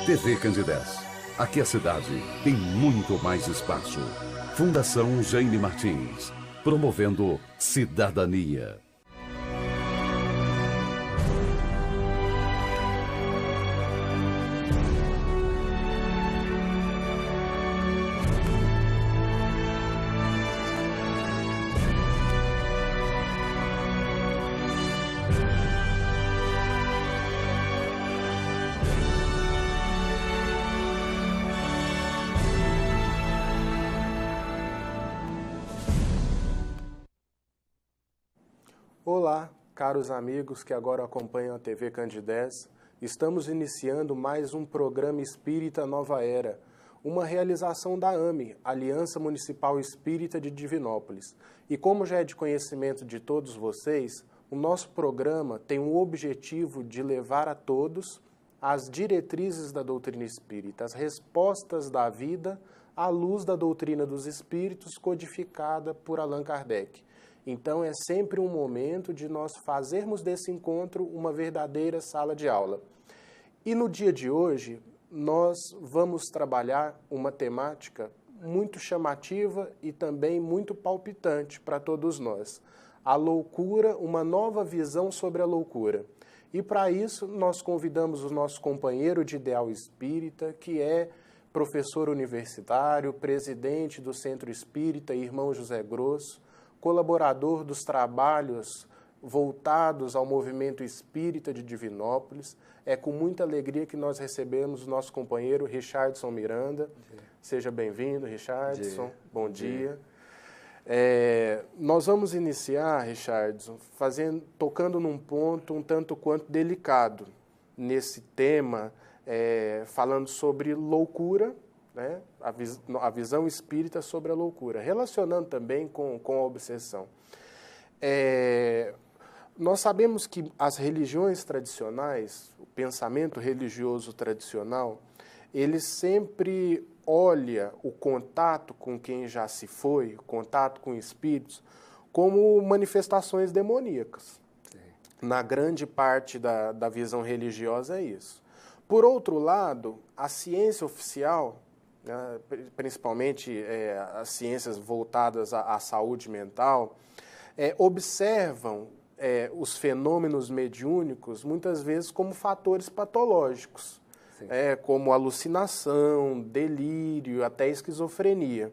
TV Candidez. Aqui a cidade tem muito mais espaço. Fundação Jaime Martins. Promovendo cidadania. Olá, caros amigos que agora acompanham a TV Candidez. Estamos iniciando mais um programa Espírita Nova Era, uma realização da AME, Aliança Municipal Espírita de Divinópolis. E como já é de conhecimento de todos vocês, o nosso programa tem o objetivo de levar a todos as diretrizes da doutrina espírita, as respostas da vida à luz da doutrina dos espíritos codificada por Allan Kardec. Então, é sempre um momento de nós fazermos desse encontro uma verdadeira sala de aula. E no dia de hoje, nós vamos trabalhar uma temática muito chamativa e também muito palpitante para todos nós. A loucura, uma nova visão sobre a loucura. E para isso, nós convidamos o nosso companheiro de ideal espírita, que é professor universitário, presidente do Centro Espírita Irmão José Grosso, colaborador dos trabalhos voltados ao movimento espírita de Divinópolis. É com muita alegria que nós recebemos o nosso companheiro Richardson Miranda. Seja bem-vindo, Richardson. Bom dia. Nós vamos iniciar, Richardson, tocando num ponto um tanto quanto delicado nesse tema, falando sobre loucura, né? A visão espírita sobre a loucura, relacionando também com a obsessão. Nós sabemos que as religiões tradicionais, o pensamento religioso tradicional, ele sempre olha o contato com quem já se foi, o contato com espíritos, como manifestações demoníacas. Sim. Na grande parte da visão religiosa é isso. Por outro lado, a ciência oficial, principalmente as ciências voltadas à saúde mental, observam os fenômenos mediúnicos muitas vezes como fatores patológicos, como alucinação, delírio, até esquizofrenia.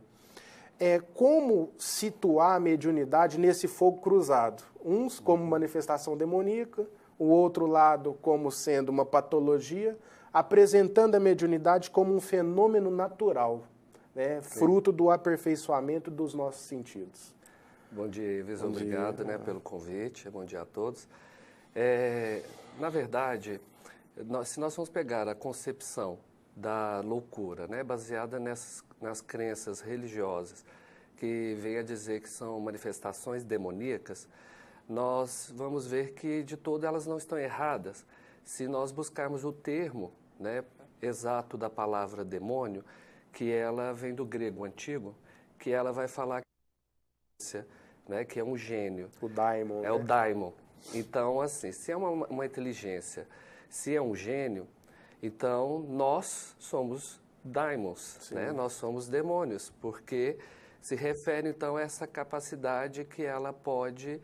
Como situar a mediunidade nesse fogo cruzado? Uns como manifestação demoníaca, o outro lado como sendo uma patologia, apresentando a mediunidade como um fenômeno natural, né, fruto do aperfeiçoamento dos nossos sentidos. Bom dia, Ives. Obrigado, né, pelo convite. Bom dia a todos. Na verdade, se nós formos pegar a concepção da loucura, né, baseada nas crenças religiosas, que vem a dizer que são manifestações demoníacas, nós vamos ver que de todo elas não estão erradas. Se nós buscarmos o termo, né, exato da palavra demônio, que ela vem do grego antigo, que ela vai falar né, que é um gênio. O daimon. O daimon. Então, assim, se é uma inteligência, se é um gênio, então nós somos daimons, né? Nós somos demônios, porque se refere, então, a essa capacidade que ela pode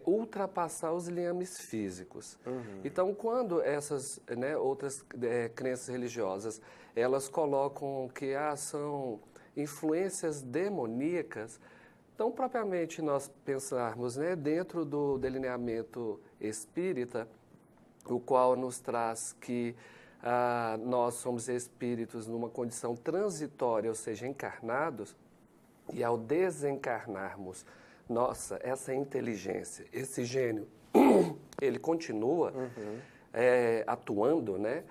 ultrapassar os liames físicos. Então, quando essas, né, outras crenças religiosas, elas colocam que são influências demoníacas, então, propriamente nós pensarmos, né, dentro do delineamento espírita, o qual nos traz que nós somos espíritos numa condição transitória, ou seja, encarnados, e ao desencarnarmos, nossa, essa inteligência, esse gênio, ele continua atuando, né?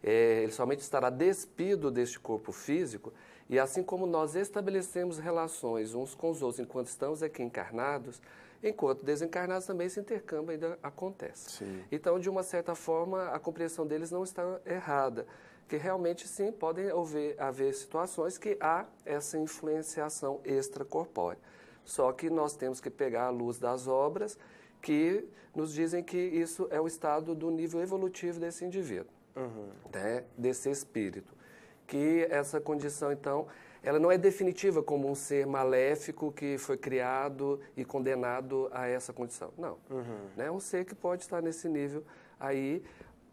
Ele somente estará despido deste corpo físico, e assim como nós estabelecemos relações uns com os outros enquanto estamos aqui encarnados, enquanto desencarnados também esse intercâmbio ainda acontece. Sim. Então, de uma certa forma, a compreensão deles não está errada, que realmente sim, podem haver situações que há essa influenciação extracorpórea. Só que nós temos que pegar a luz das obras que nos dizem que isso é o estado do nível evolutivo desse indivíduo. né, desse espírito. Que essa condição, então, ela não é definitiva como um ser maléfico que foi criado e condenado a essa condição. Não. É um ser que pode estar nesse nível aí,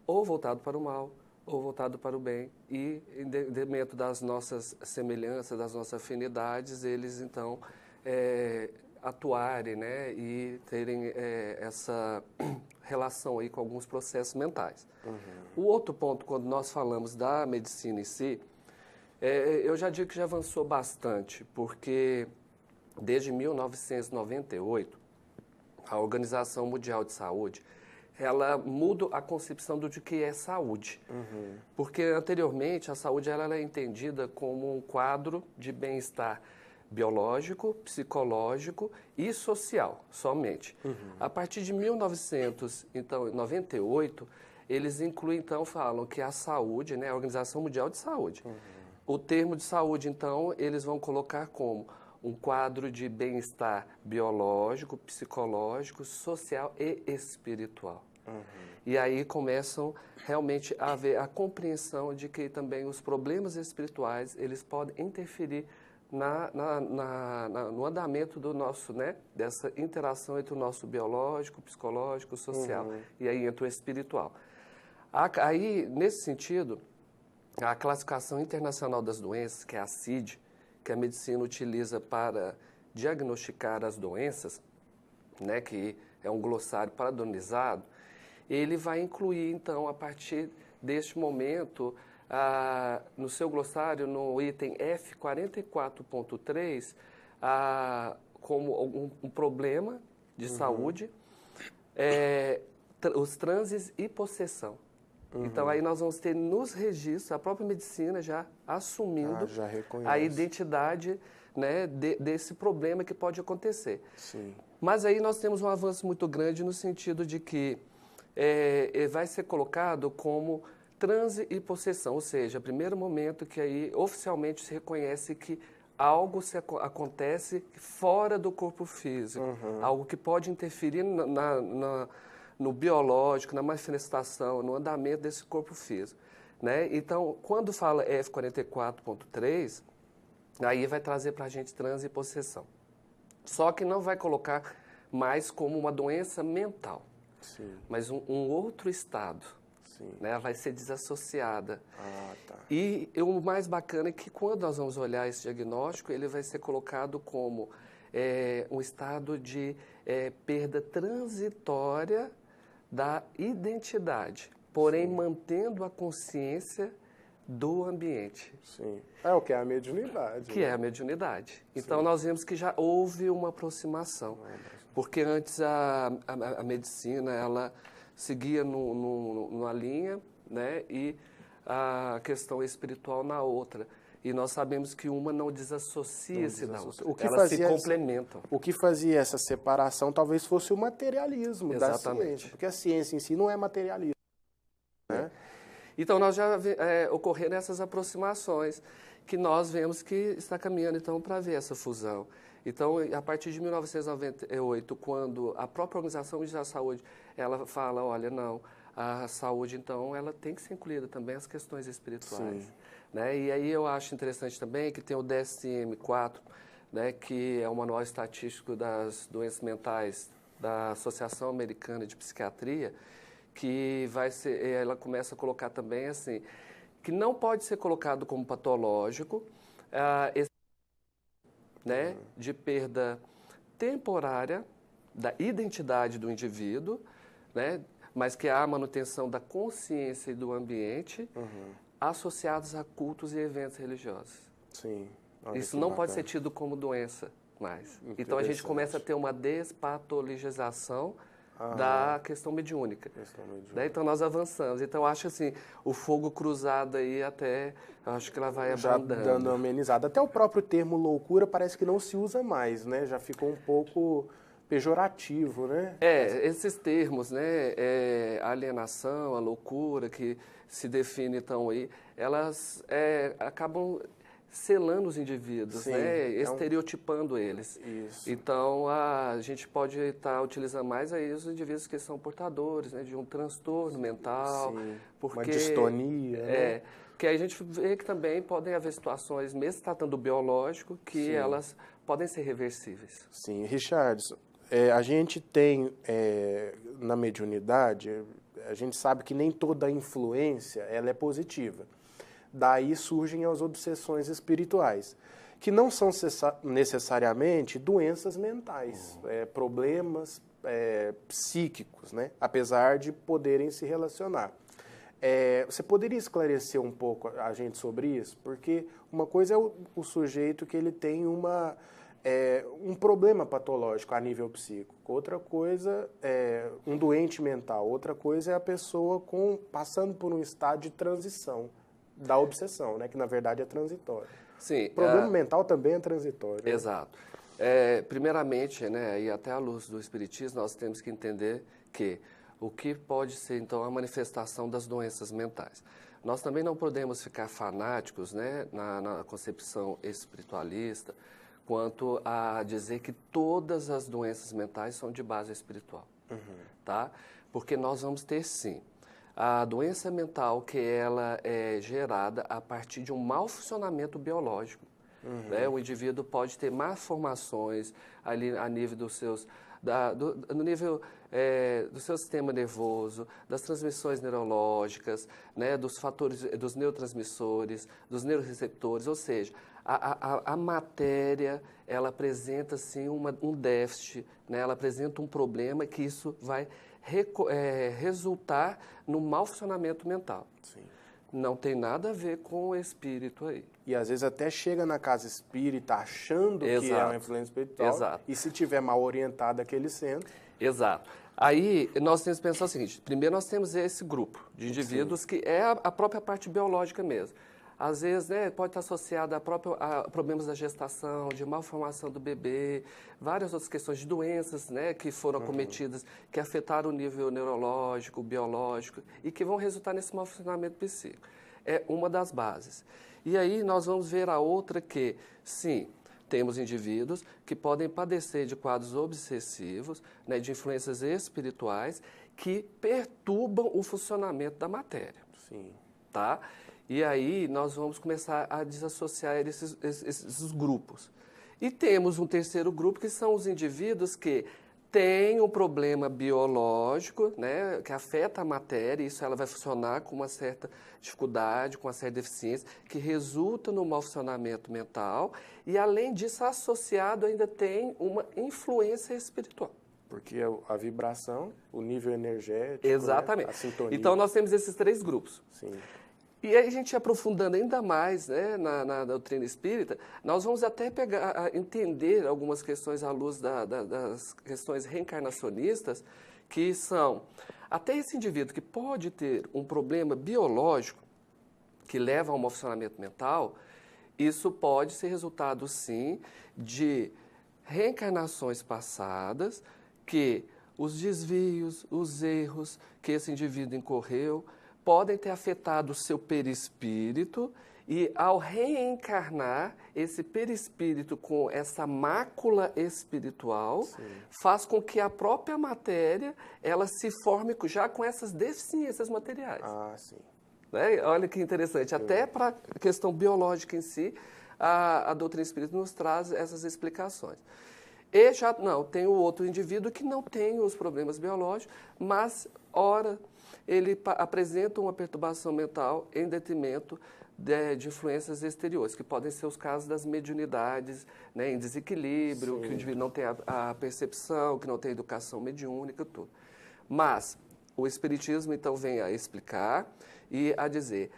ou voltado para o mal, ou voltado para o bem. E, dentro das nossas semelhanças, das nossas afinidades, eles, então, atuarem, né, e terem essa relação aí com alguns processos mentais. O outro ponto, quando nós falamos da medicina em si, eu já digo que já avançou bastante, porque desde 1998, a Organização Mundial de Saúde, ela muda a concepção do que é saúde. Porque anteriormente a saúde ela é entendida como um quadro de bem-estar biológico, psicológico e social, somente. A partir de 1998, eles incluem, então, falam que a saúde, né, a Organização Mundial de Saúde, o termo de saúde, então, eles vão colocar como um quadro de bem-estar biológico, psicológico, social e espiritual. E aí começam realmente a haver a compreensão de que também os problemas espirituais, eles podem interferir no andamento do nosso, né, dessa interação entre o nosso biológico, psicológico, social, e aí entra o espiritual. Aí, nesse sentido, a Classificação Internacional das Doenças, que é a CID, que a medicina utiliza para diagnosticar as doenças, né, que é um glossário padronizado, ele vai incluir, então, a partir deste momento, no seu glossário, no item F44.3, como um problema de saúde, os transes e possessão. Então, aí nós vamos ter nos registros, a própria medicina já assumindo a identidade, né, desse problema que pode acontecer. Sim. Mas aí nós temos um avanço muito grande no sentido de que vai ser colocado como transe e possessão, ou seja, o primeiro momento que aí oficialmente se reconhece que algo acontece fora do corpo físico, algo que pode interferir no biológico, na manifestação, no andamento desse corpo físico, né? Então, quando fala F44.3, aí vai trazer para a gente transe e possessão. Só que não vai colocar mais como uma doença mental, mas um outro estado. Né, vai ser desassociada. E o mais bacana é que quando nós vamos olhar esse diagnóstico, ele vai ser colocado como um estado de perda transitória da identidade, porém mantendo a consciência do ambiente. Sim. É o que é a mediunidade. Que é a mediunidade. Então, nós vemos que já houve uma aproximação, porque antes a medicina, ela seguia numa linha, né, e a questão espiritual na outra. E nós sabemos que uma não desassocia-se da outra. Elas se complementam. O que fazia essa separação talvez fosse o materialismo da ciência, porque a ciência em si não é materialismo. Né? Então, nós já ocorreram essas aproximações que nós vemos que está caminhando, então, para ver essa fusão. Então, a partir de 1998, quando a própria Organização Mundial da Saúde, ela fala, olha, não, a saúde, então, ela tem que ser incluída também as questões espirituais. Né? E aí eu acho interessante também que tem o DSM-4, né, que é o Manual Estatístico das Doenças Mentais da Associação Americana de Psiquiatria, que ela começa a colocar também, assim, que não pode ser colocado como patológico, né, de perda temporária da identidade do indivíduo, né, mas que há a manutenção da consciência e do ambiente associados a cultos e eventos religiosos. Sim. Isso não pode ser tido como doença mais. Então a gente começa a ter uma despatologização da questão mediúnica. Né? Então nós avançamos. Então acho assim, o fogo cruzado aí até, acho que ela vai já abandando. Dando uma amenizada. Até o próprio termo loucura parece que não se usa mais, né? Já ficou um pouco pejorativo, né? Esses termos, né? A alienação, a loucura, que se define então aí, elas acabam selando os indivíduos, Sim, né? Estereotipando eles. Isso. Então, a gente pode estar utilizando mais aí os indivíduos que são portadores, né, de um transtorno mental. Sim, porque, uma distonia, né? Que aí a gente vê que também podem haver situações, mesmo tratando do biológico, que elas podem ser reversíveis. Sim, Richardson, a gente tem na mediunidade, a gente sabe que nem toda influência ela é positiva. Daí surgem as obsessões espirituais, que não são necessariamente doenças mentais, problemas psíquicos, né? Apesar de poderem se relacionar. Você poderia esclarecer um pouco a gente sobre isso? Porque uma coisa é o sujeito que ele tem um problema patológico a nível psíquico, outra coisa é um doente mental, outra coisa é a pessoa passando por um estado de transição da obsessão, né? Que na verdade é transitório. Sim, O problema mental também é transitório. Exato. Primeiramente, né, e até à luz do Espiritismo, nós temos que entender que o que pode ser, então, a manifestação das doenças mentais. Nós também não podemos ficar fanáticos, né, na concepção espiritualista, quanto a dizer que todas as doenças mentais são de base espiritual, tá? Porque nós vamos ter, sim, a doença mental que ela é gerada a partir de um mau funcionamento biológico. Né? O indivíduo pode ter malformações ali a nível dos seus, no nível do seu sistema nervoso, das transmissões neurológicas, né? Dos fatores, dos neurotransmissores, dos neuroreceptores, ou seja, a matéria, ela apresenta, sim, um déficit, né? Ela apresenta um problema que isso vai resultar no mau funcionamento mental. Sim. Não tem nada a ver com o espírito aí. E às vezes até chega na casa espírita achando que é uma influência espiritual. Exato. E se tiver mal orientado aquele centro. Exato. Aí nós temos que pensar o seguinte: primeiro nós temos esse grupo de indivíduos que é a própria parte biológica mesmo. Às vezes, né, pode estar associada a problemas da gestação, de malformação do bebê, várias outras questões de doenças, né, que foram acometidas, que afetaram o nível neurológico, biológico e que vão resultar nesse mau funcionamento psíquico. É uma das bases. E aí nós vamos ver a outra que, sim, temos indivíduos que podem padecer de quadros obsessivos, né, de influências espirituais que perturbam o funcionamento da matéria. Sim. Tá? E aí nós vamos começar a desassociar esses grupos. E temos um terceiro grupo, que são os indivíduos que têm um problema biológico, né, que afeta a matéria, e isso ela vai funcionar com uma certa dificuldade, com uma certa deficiência, que resulta no mau funcionamento mental, e além disso, associado ainda tem uma influência espiritual. Porque a vibração, o nível energético, Exatamente. Né, a sintonia. Então nós temos esses três grupos. Sim. E aí a gente aprofundando ainda mais, né, na doutrina espírita, nós vamos até entender algumas questões à luz das questões reencarnacionistas, que são até esse indivíduo que pode ter um problema biológico que leva a um mau funcionamento mental, isso pode ser resultado, sim, de reencarnações passadas, que os desvios, os erros que esse indivíduo incorreu, podem ter afetado o seu perispírito e, ao reencarnar, esse perispírito com essa mácula espiritual, sim, faz com que a própria matéria ela se forme já com essas deficiências materiais. Ah, sim. Né? Olha que interessante. Até para a questão biológica em si, a doutrina espírita nos traz essas explicações. E já não, tem o outro indivíduo que não tem os problemas biológicos, mas, ora, ele apresenta uma perturbação mental em detrimento de influências exteriores, que podem ser os casos das mediunidades, né, em desequilíbrio, sim, que o indivíduo não tem a percepção, que não tem a educação mediúnica, tudo. Mas o Espiritismo, então, vem a explicar e a dizer,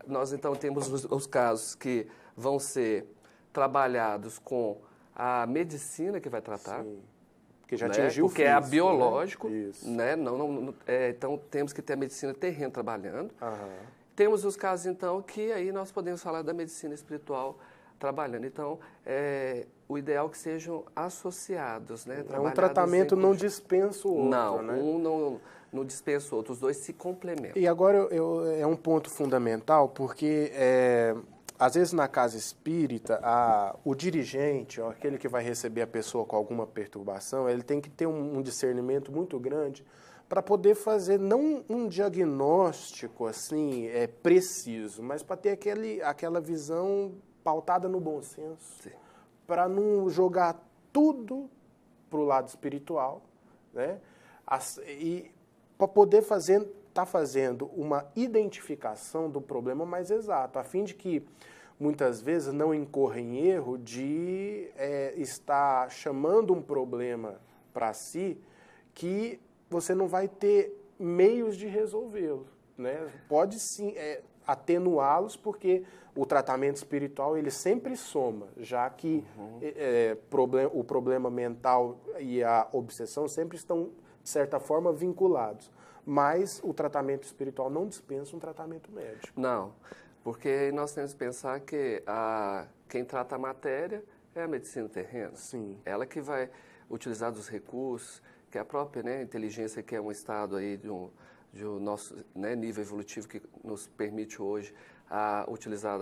nós, então, temos os casos que vão ser trabalhados com a medicina que vai tratar, sim, que já né? atingiu Porque é a biológico, né? Então temos que ter a medicina terrena trabalhando. Aham. Temos os casos, então, que aí nós podemos falar da medicina espiritual trabalhando. Então, o ideal é que sejam associados, né? Um tratamento não dispensa o outro, não, né? Um não dispensa o outro, os dois se complementam. E agora é um ponto fundamental, porque às vezes na casa espírita, o dirigente, ó, aquele que vai receber a pessoa com alguma perturbação, ele tem que ter um discernimento muito grande para poder fazer não um diagnóstico assim preciso, mas para ter aquela visão pautada no bom senso, para não jogar tudo para o lado espiritual, né? E para poder estar fazendo uma identificação do problema mais exato, a fim de que muitas vezes não incorra em erro de estar chamando um problema para si que você não vai ter meios de resolvê-lo, né? Pode sim atenuá-los, porque o tratamento espiritual ele sempre soma, já que o problema mental e a obsessão sempre estão, de certa forma, vinculados. Mas o tratamento espiritual não dispensa um tratamento médico. Não, porque nós temos que pensar que quem trata a matéria é a medicina terrena. Sim. Ela que vai utilizar dos recursos, que é a própria, né, inteligência, que é um estado aí de um nosso, né, nível evolutivo que nos permite hoje utilizar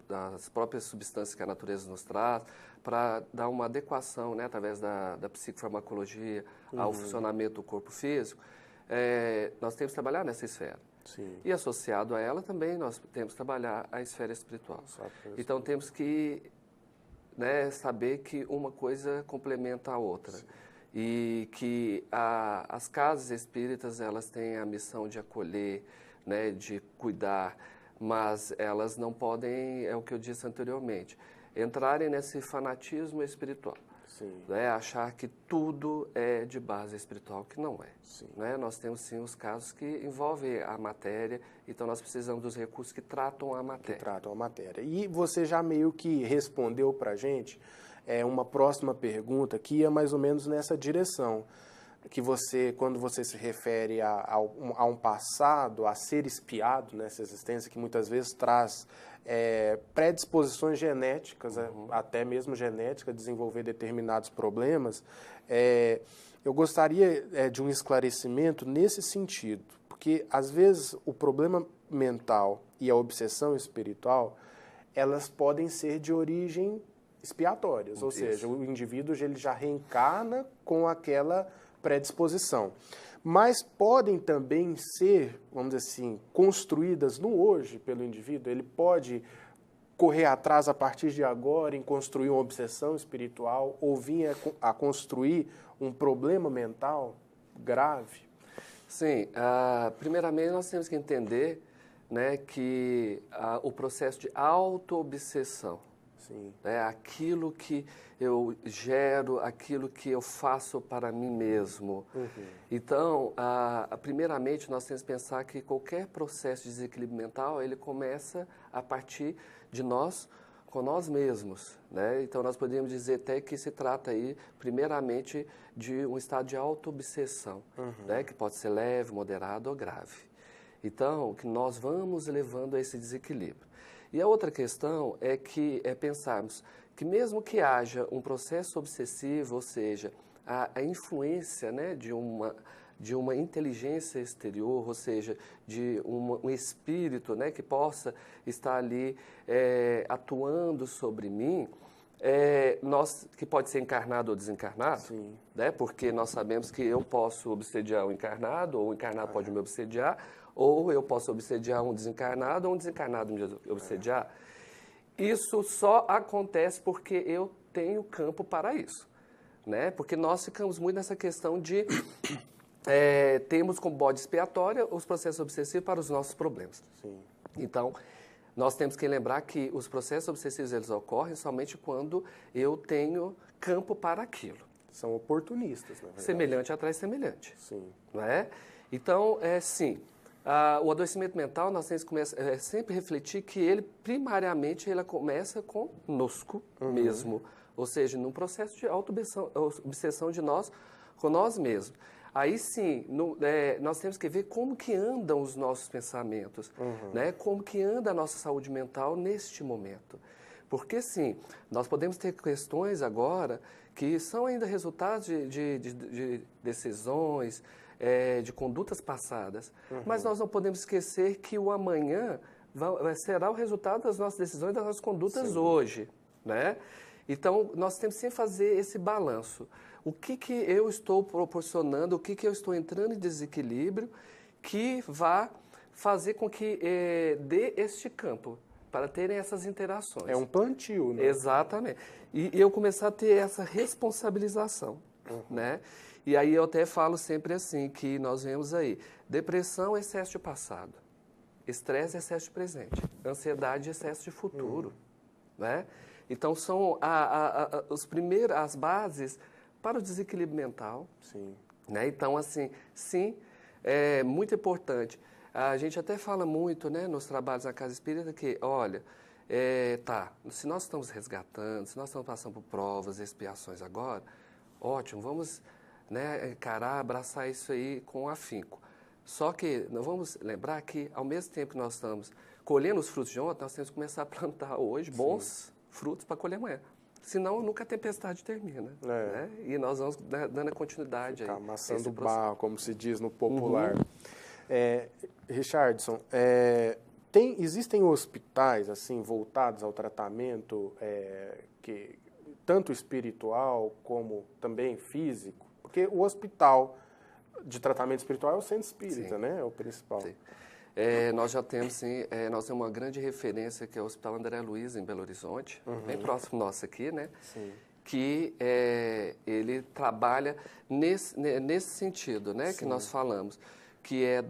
das próprias substâncias que a natureza nos traz para dar uma adequação, né, através da psicofarmacologia ao funcionamento do corpo físico. Nós temos que trabalhar nessa esfera. Sim. E associado a ela também nós temos que trabalhar a esfera espiritual. Então temos que, né, saber que uma coisa complementa a outra. Sim. E que as casas espíritas elas têm a missão de acolher, né, de cuidar, mas elas não podem, é o que eu disse anteriormente, entrarem nesse fanatismo espiritual. Sim. Né, achar que tudo é de base espiritual, que não é. Sim. Né? Nós temos sim os casos que envolvem a matéria, então nós precisamos dos recursos que tratam a matéria. Que tratam a matéria. E você já meio que respondeu para a gente uma próxima pergunta que ia mais ou menos nessa direção, que você, quando você se refere a um passado, a ser espiado nessa existência, que muitas vezes traz predisposições genéticas, até mesmo genética, a desenvolver determinados problemas, eu gostaria de um esclarecimento nesse sentido, porque às vezes o problema mental e a obsessão espiritual, elas podem ser de origem expiatórias, ou seja, o indivíduo ele já reencarna com aquela predisposição. Mas podem também ser, vamos dizer assim, construídas no hoje pelo indivíduo. Ele pode correr atrás a partir de agora em construir uma obsessão espiritual ou vir a construir um problema mental grave? Sim, primeiramente nós temos que entender, né, que o processo de auto-obsessão, sim, né, aquilo que eu gero, aquilo que eu faço para mim mesmo. Então, primeiramente, nós temos que pensar que qualquer processo de desequilíbrio mental, ele começa a partir de nós, com nós mesmos, né? Então, nós podemos dizer até que se trata aí, primeiramente, de um estado de auto-obsessão, né? Que pode ser leve, moderado ou grave. Então, que nós vamos levando a esse desequilíbrio. E a outra questão é pensarmos que mesmo que haja um processo obsessivo, ou seja, a influência, né, de uma inteligência exterior, ou seja, de um espírito, né, que possa estar ali atuando sobre mim, que pode ser encarnado ou desencarnado, sim, né, porque nós sabemos que eu posso obsediar o encarnado, ou o encarnado pode me obsediar, ou eu posso obsediar um desencarnado, ou um desencarnado me obsediar. Isso só acontece porque eu tenho campo para isso, né? Porque nós ficamos muito nessa questão de temos como bode expiatória os processos obsessivos para os nossos problemas. sim. Então, nós temos que lembrar que os processos obsessivos eles ocorrem somente quando eu tenho campo para aquilo. São oportunistas, na verdade. Semelhante atrai semelhante. Sim. Não é? Então, sim. O adoecimento mental, nós temos que sempre refletir que ele, primariamente, ele começa conosco mesmo. Ou seja, num processo de auto-obsessão de nós com nós mesmos. Aí sim, nós temos que ver como que andam os nossos pensamentos, né? Como que anda a nossa saúde mental neste momento. Porque sim, nós podemos ter questões agora que são ainda resultados de decisões, de condutas passadas. Mas nós não podemos esquecer que o amanhã será o resultado das nossas decisões, das nossas condutas hoje, né? Então, nós temos sempre que fazer esse balanço. O que eu estou proporcionando, o que eu estou entrando em desequilíbrio que vá fazer com que dê este campo para terem essas interações. É um plantio, né? Exatamente. E eu começar a ter essa responsabilização, né? E aí eu até falo sempre assim, que nós vemos aí, depressão, excesso de passado, estresse, excesso de presente, ansiedade, excesso de futuro, né? Então são as bases para o desequilíbrio mental. Sim. Né? Então, assim, sim, é muito importante. A gente até fala muito, né, nos trabalhos da Casa Espírita que, olha, se nós estamos resgatando, se nós estamos passando por provas, expiações agora, ótimo, vamos, né, encarar, abraçar isso aí com afinco. Só que nós vamos lembrar que, ao mesmo tempo que nós estamos colhendo os frutos de ontem, nós temos que começar a plantar hoje bons frutos para colher amanhã. Senão, nunca a tempestade termina. Né? E nós vamos dando a continuidade aí. Amassando barro, como se diz no popular. Richardson, existem hospitais assim voltados ao tratamento tanto espiritual como também físico? Porque o hospital de tratamento espiritual é o centro espírita, né? É o principal. Sim. Nós já temos, sim, nós temos uma grande referência que é o Hospital André Luiz, em Belo Horizonte, bem próximo nosso aqui, né? Sim. Que ele trabalha nesse sentido, né? Sim. Que nós falamos, que é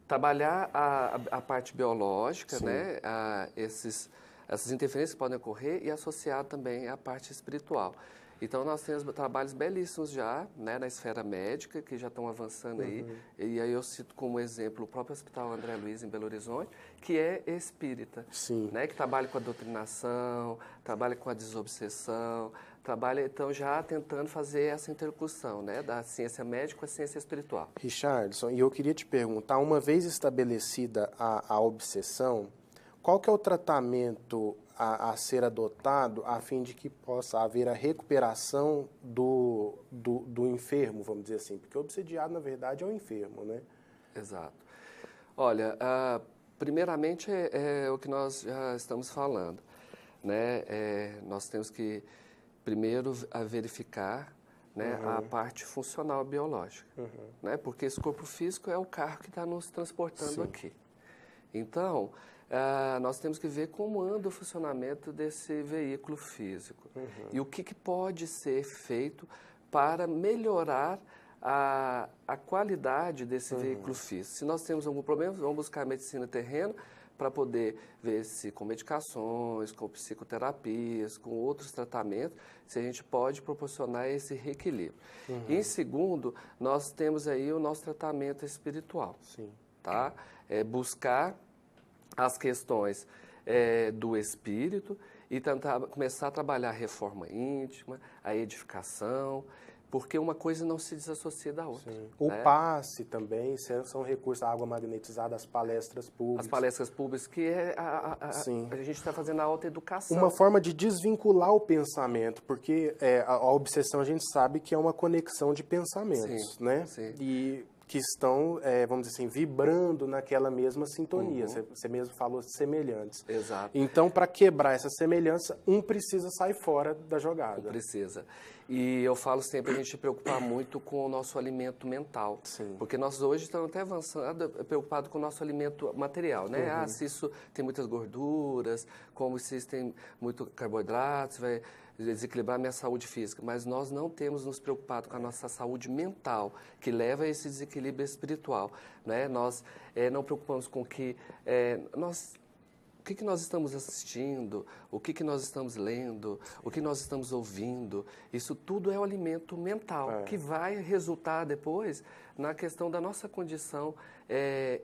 trabalhar a parte biológica, né? Essas interferências que podem ocorrer e associar também a parte espiritual. Então, nós temos trabalhos belíssimos já, né, na esfera médica, que já estão avançando aí. E aí eu cito como exemplo o próprio Hospital André Luiz, em Belo Horizonte, que é espírita. Sim. Né, que trabalha com a doutrinação, trabalha com a desobsessão, trabalha, então, já tentando fazer essa interlocução, né, da ciência médica com a ciência espiritual. Richardson, e eu queria te perguntar, uma vez estabelecida a obsessão, qual que é o tratamento a ser adotado a fim de que possa haver a recuperação do enfermo, vamos dizer assim? Porque o obsediado, na verdade, é um enfermo, né? Exato. Olha, primeiramente é o que nós já estamos falando, né? Nós temos que, primeiro, verificar, né, a parte funcional biológica, né? Porque esse corpo físico é o carro que está nos transportando aqui. Então, nós temos que ver como anda o funcionamento desse veículo físico e o que pode ser feito para melhorar a qualidade desse veículo físico. Se nós temos algum problema, vamos buscar a medicina terrena para poder ver se com medicações, com psicoterapias, com outros tratamentos, se a gente pode proporcionar esse reequilíbrio. E em segundo, nós temos aí o nosso tratamento espiritual. Sim. Tá? Buscar as questões do espírito e tentar começar a trabalhar a reforma íntima, a edificação, porque uma coisa não se desassocia da outra. Sim. O passe também, são recursos, a água magnetizada, as palestras públicas. As palestras públicas, que a gente está fazendo a autoeducação. Uma forma de desvincular o pensamento, porque a obsessão a gente sabe que é uma conexão de pensamentos, né? Sim. E que estão, vamos dizer assim, vibrando naquela mesma sintonia. Você mesmo falou semelhantes. Exato. Então, para quebrar essa semelhança, um precisa sair fora da jogada. Precisa. E eu falo sempre a gente se preocupar muito com o nosso alimento mental. Sim. Porque nós hoje estamos até avançando, preocupados com o nosso alimento material, né? Se isso tem muitas gorduras, como se isso tem muito carboidratos, vai desequilibrar a minha saúde física, mas nós não temos nos preocupado com a nossa saúde mental, que leva a esse desequilíbrio espiritual, né? Nós não preocupamos com o que nós estamos assistindo, o que nós estamos lendo, o que nós estamos ouvindo. Isso tudo é o alimento mental, que vai resultar depois na questão da nossa condição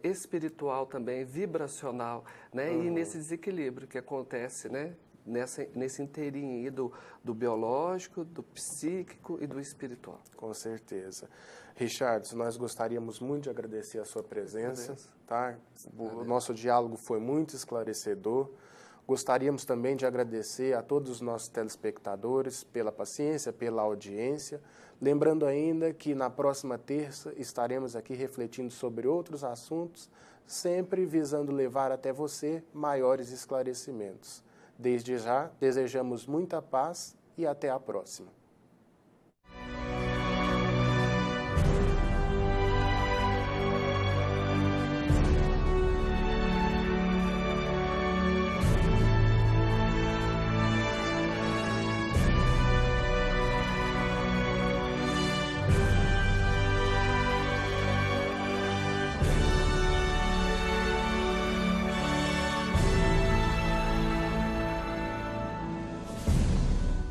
espiritual também, vibracional, né? E nesse desequilíbrio que acontece, né? Nesse inteirinho aí do biológico, do psíquico e do espiritual. Com certeza. Richardson, nós gostaríamos muito de agradecer a sua presença. Tá? O nosso diálogo foi muito esclarecedor. Gostaríamos também de agradecer a todos os nossos telespectadores pela paciência, pela audiência. Lembrando ainda que na próxima terça estaremos aqui refletindo sobre outros assuntos sempre visando levar até você maiores esclarecimentos. Desde já, desejamos muita paz e até a próxima.